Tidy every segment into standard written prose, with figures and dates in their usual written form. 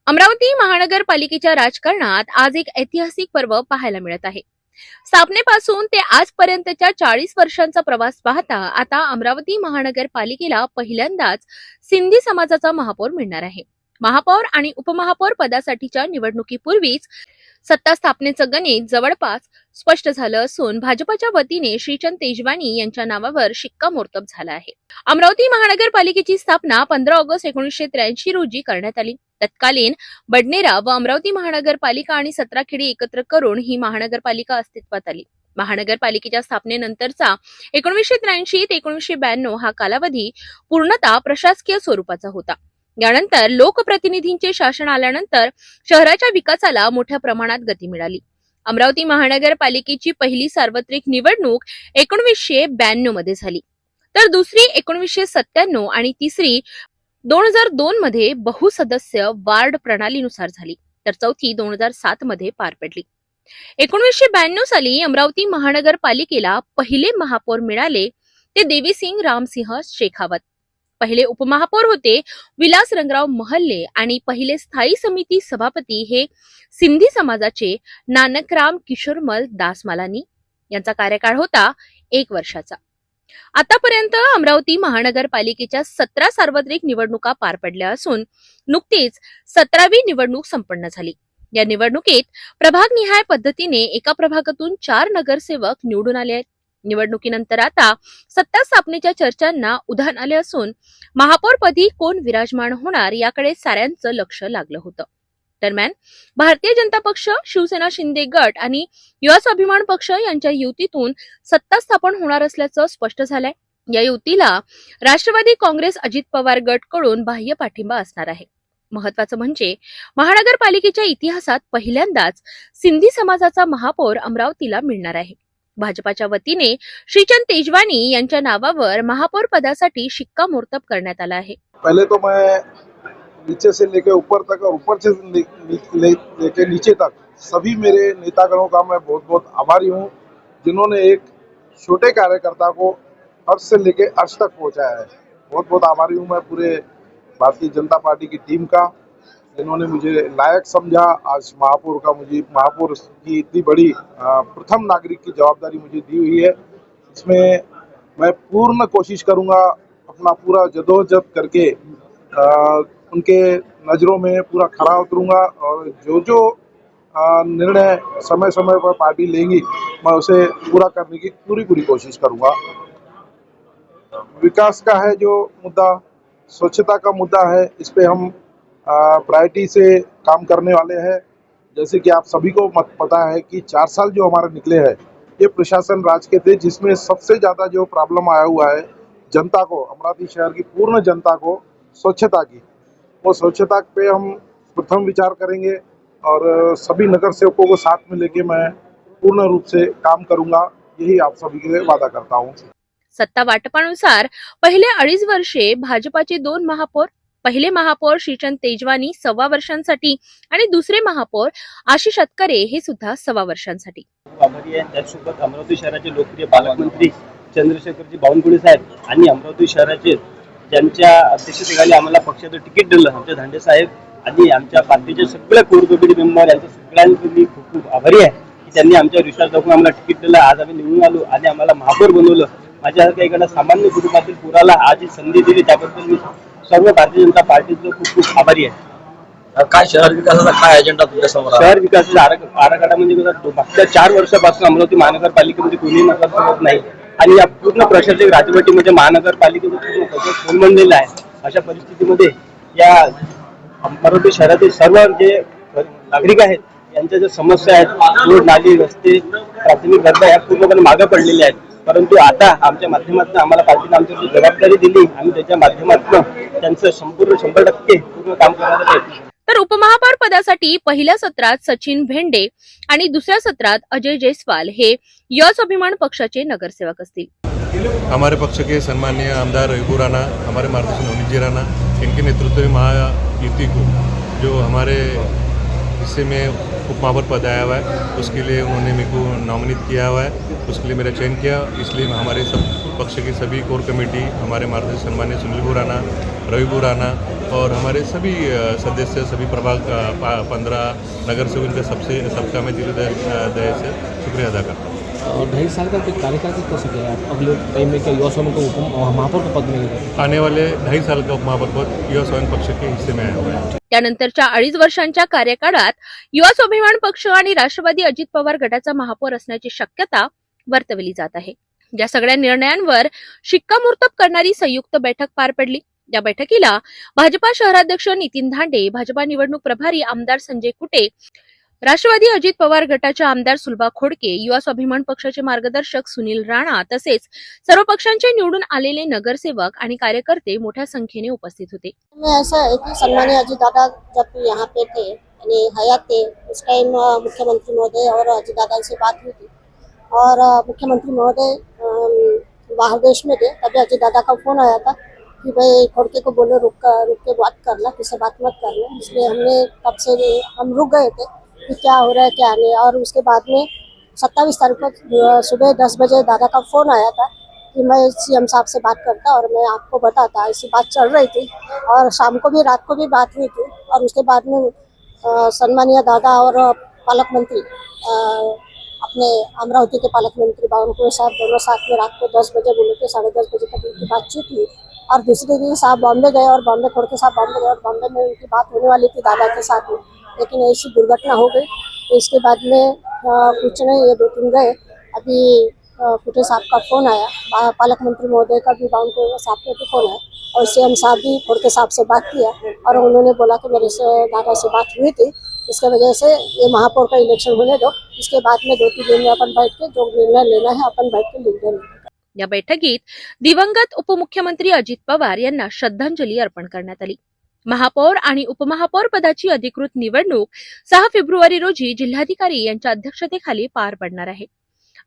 अमरावती महानगरपालिकेच्या राजकारणात आज एक ऐतिहासिक पर्व पाहायला मिळत आहे। स्थापनेपासून ते आजपर्यंतच्या 40 वर्षांचा प्रवास पाहता आता अमरावती महानगरपालिकेला पहिल्यांदाच सिंधी समाजाचा महापौर मिळणार आहे। महापौर आणि उपमहापौर पदासाठीच्या निवडणुकीपूर्वीच सत्ता स्थापनेचं गणित जवळपास स्पष्ट झालं असून भाजपच्या वतीने श्रीचंद तेजवानी यांच्या नावावर शिक्कामोर्तब झाला आहे। अमरावती महानगरपालिकेची स्थापना 15 ऑगस्ट 1983 रोजी करण्यात आली। तत्कालीन बडनेरा व अमरावती महानगरपालिका आणि 17 खेडी एकत्र करून ही महानगरपालिका अस्तित्वात आली। महानगरपालिकेच्या स्थापनेनंतरचा 1983 ते 1992 हा कालावधी पूर्णतः प्रशासकीय स्वरूपाचा होता। यानंतर लोकप्रतिनिधींचे शासन आल्यानंतर शहराच्या विकासाला मोठ्या प्रमाणात गती मिळाली। अमरावती महानगरपालिकेची पहिली सार्वत्रिक निवडणूक 1992 मध्ये झाली, तर दुसरी 1997 आणि तिसरी 2002 मध्ये बहुसदस्य वार्ड प्रणालीनुसार झाली, तर चौथी 2007 मध्ये पार पडली। 1992 साली अमरावती महानगरपालिकेला पहिले महापौर मिळाले ते देवीसिंग रामसिंह शेखावत। पहिले उपमहापौर होते विलास रंगराव महल्ले आणि पहिले स्थायी समिती सभापती हे सिंधी समाजाचे नानकराम किशोरमल दासमालानी यांचा कार्यकाळ होता 1 वर्षाचा। आतापर्यंत अमरावती महानगरपालिकेच्या 17 सार्वत्रिक निवडणुका पार पडल्या असून नुकतीच 17वी निवडणूक संपन्न झाली। या निवडणुकीत प्रभागनिहाय पद्धतीने एका प्रभागातून 4 नगरसेवक निवडून आले आहेत। निवडणुकीनंतर आता सत्ता स्थापनेच्या चर्चांना उधाण आले असून महापौरपदी कोण विराजमान होणार याकडे साऱ्यांचं लक्ष लागलं होतं। दरम्यान भारतीय जनता पक्ष, शिवसेना शिंदे गट आणि युवा स्वाभिमान पक्ष यांच्या युतीतून सत्ता स्थापन होणार असल्याचं स्पष्ट झालंय। या युतीला राष्ट्रवादी काँग्रेस अजित पवार गट कडून बाह्य पाठिंबा असणार आहे। महत्वाचं म्हणजे महानगरपालिकेच्या इतिहासात पहिल्यांदाच सिंधी समाजाचा महापौर अमरावतीला मिळणार आहे। भाजपाच्या वतीने श्रीचंद तेजवानी यांच्या नावावर महापौर पदासाठी शिक्कामोर्तब करण्यात आला आहे। पहले तो मैं नीचे से लेकर ऊपर तक और ऊपर से लेकर नीचे तक सभी मेरे नेतागणों का मैं बहुत बहुत आभारी हूँ, जिन्होंने एक छोटे कार्यकर्ता को अर्श से लेकर अर्श तक पहुँचाया है। बहुत बहुत आभारी हूँ मैं पूरे भारतीय जनता पार्टी की टीम का, जिन्होंने मुझे लायक समझा। आज महापौर की इतनी बड़ी प्रथम नागरिक की जवाबदारी मुझे दी हुई है। इसमें मैं पूर्ण कोशिश करूंगा, अपना पूरा जदोजहद करके उनके नज़रों में पूरा खरा उतरूंगा और जो निर्णय समय समय पर पार्टी लेगी मैं उसे पूरा करने की पूरी कोशिश करूंगा। विकास का है जो मुद्दा, स्वच्छता का मुद्दा है, इस पे हम प्रायोरिटी से काम करने वाले हैं। जैसे कि आप सभी को पता है कि 4 साल जो हमारे निकले हैं ये प्रशासन राज के थे, जिसमें सबसे ज़्यादा जो प्रॉब्लम आया हुआ है जनता को, अमरावती शहर की पूर्ण जनता को स्वच्छता की, वो स्वच्छता पे हम प्रथम विचार करेंगे और सभी नगर सेवकों को साथ में लेके मैं पूर्ण रूप से काम करूंगा, यही आप सभी के लिए वादा करता हूँ। सत्ता वाटपानुसार पहिले 2.5 वर्षे भाजपाचे 2 महापौर, पहिले महापौर श्रीचंद तेजवानी 1.25 वर्षांसाठी आणि दुसरे महापौर आशिष अतकरे हे सुद्धा 1.25 वर्षांसाठी। आभारी आहे। त्यासोबत अमरावती शहराचे लोकप्रिय पालकमंत्री चंद्रशेखरजी बावनकुळे साहेब आणि अमरावती शहराचे ज्यांच्या अध्यक्षतेखाली आम्हाला पक्षाचं तिकीट दिलं आमचे धांडे साहेब आणि आमच्या पार्टीचे सगळे कोर कमिटी मेंबर यांच्या सगळ्यांचे मी खूप आभारी आहे की त्यांनी आमच्या विश्वास दाखवून आम्हाला तिकीट दिलं। आज आम्ही निवडून आलो आणि आम्हाला महापौर बनवलं। माझ्यासारख्या एखाद्या सामान्य कुटुंबातील पुराला आज ही संधी दिली त्याबद्दल मी सर्व भारतीय जनता पार्टीचं खूप आभारी आहे। काय शहर विकासाचा काय अजेंडा तुमच्या समोर? शहर विकासाचा आराखडा म्हणजे मागच्या 4 वर्षापासून अमरावती महानगरपालिकेमध्ये कोणी नगरसेवक नाही आणि या पूर्ण प्रशासकीय राजवटीमध्ये महानगरपालिकेचं पूर्ण कोलमडलेलं आहे। अशा परिस्थितीमध्ये या अमरावती शहरातील सर्व जे नागरिक आहेत यांच्या ज्या समस्या आहेत, रोड, नाली, रस्ते, प्राथमिक गरजा या पूर्णपणे मागे पडलेल्या आहेत। परंतु आता आमच्या माध्यमातून आम्हाला पार्टीने आमची जबाबदारी दिली आणि त्याच्या माध्यमातून त्यांचं संपूर्ण 100% पूर्ण काम करायला आहे। तर उपमहापौर पदासाठी पहिल्या सत्रात सचिन भेंडे आणि दुसऱ्या सत्रात अजय जयस्वाल हे युवा स्वाभिमान पक्षाचे नगरसेवक असतील। हमारे पक्ष के सम्मानीय आमदार रविबू राणा, हमारे मार्गदर्शन अमित जी राणा, इनके नेतृत्व में महायुति को जो हमारे हिस्से में उपमहापौर पद आया हुआ है उसके लिए उन्होंने मेरे को नॉमिनेट किया हुआ है, उसके लिए मेरा चयन किया। इसलिए हमारे सब पक्ष की सभी कोर कमेटी, हमारे मार्गदर्शन सम्मान्य सुनील राणा, रविबू राणा और हमारे सभी सदस्य, सभी प्रभाग 15 नगर सेवक इनका सबका मैं दिल दया से शुक्रिया अदा करता हूँ। और 2.5 साल का कार्यकाल कितना सके आप अगले टाइम में क्या युवा स्वामी को महापौर का पद मिलेगा? आने वाले 2.5 साल का उपमहापौर पद युवा स्वाभिमान पक्ष के हिस्से में आया हुआ है। त्यानंतरच्या 2.5 वर्षांच्या कार्यकाळात युवा स्वाभिमान पक्ष आणि राष्ट्रवादी अजित पवार गटाचा महापौर असण्याची शक्यता वर्तवली जात आहे। या सगळ्या निर्णयांवर शिक्कामोर्तब करणारी संयुक्त बैठक पार पडली। या बैठकीला भाजपा शहराध्यक्ष नितीन धांडे, भाजपा निवडणूक प्रभारी आमदार संजय कुटे, राष्ट्रवादी अजित पवार गटाचे आमदार सुलभा खोडके, युवा स्वाभिमान पक्षाचे मार्गदर्शक सुनील राणा तसेच सर्व पक्षांचे निवडून आलेले नगरसेवक आणि कार्यकर्ते मोठ्या संख्येने उपस्थित होते। में ऐसा है कि सन्माननीय अजित दादा जब यहाँ पे थे यानी हयात थे उस टाइम मुख्यमंत्री महोदय और अजित दादा से बात हुई थी और मुख्यमंत्री महोदय बाहर देश में थे। तभी अजित दादा का फोन आया था कि भाई खोड़के को बोलो रुक के बात करना, किससे बात मत करना। इसलिए हमने तब से हम रुक गए थे कि क्या हो रहा है क्या नहीं। और उसके बाद में 27 तारीख को सुबह 10 बजे दादा का फ़ोन आया था कि मैं सीएम साहब से बात करता और मैं आपको बताता। ऐसी बात चल रही थी और शाम को भी रात को भी बात हुई थी। और उसके बाद में सम्मानीय दादा और पालक मंत्री अपने अमरावती के पालक मंत्री बावनकुळे साहब दोनों साथ में रात को 10 बजे बोले थे, 10:30 बजे तक उनकी बातचीत हुई। और दूसरे दिन साहब बॉम्बे गए और बॉम्बे खोड़के साहब बॉम्बे गए और बॉम्बे में उनकी बात होने वाली थी दादा के साथ में, लेकिन ऐसी दुर्घटना हो गई। तो इसके बाद में कुछ नहीं, ये 2-3 गए। अभी कुटे साहब का फ़ोन आया, पालक मंत्री महोदय का भी बावनकुळे साहब का भी फ़ोन आया और सीएम साहब भी खोड़के साहब से बात किया और उन्होंने बोला कि मेरे से दादा से बात हुई थी, इसके वजह से ये महापौर का इलेक्शन होने दो। इसके बाद में 2-3 दिन में अपन बैठ के जो निर्णय लेना है अपन बैठ के निर्णय लेंगे। या बैठकीत दिवंगत उपमुख्यमंत्री अजित पवार यांना श्रद्धांजली अर्पण करण्यात आली। महापौर आणि उपमहापौर पदाची अधिकृत निवडणूक 6 फेब्रुवारी रोजी जिल्हाधिकारी यांच्या अध्यक्षतेखाली पार पडणार आहे।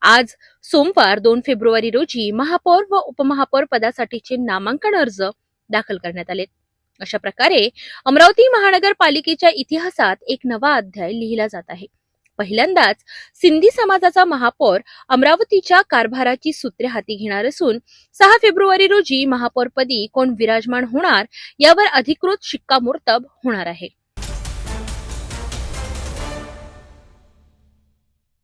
आज सोमवार 2 फेब्रुवारी रोजी महापौर व उपमहापौर पदासाठीचे नामांकन अर्ज दाखल करण्यात आले। अशा प्रकारे अमरावती महानगरपालिकेच्या इतिहासात एक नवा अध्याय लिहिला जात आहे। पहिल्यांदाच सिंधी समाजाचा महापौर अमरावतीच्या कारभाराची सूत्रे हाती घेणार असून 6 फेब्रुवारी रोजी महापौरपदी कोण विराजमान होणार यावर अधिकृत शिक्कामोर्तब होणार आहे।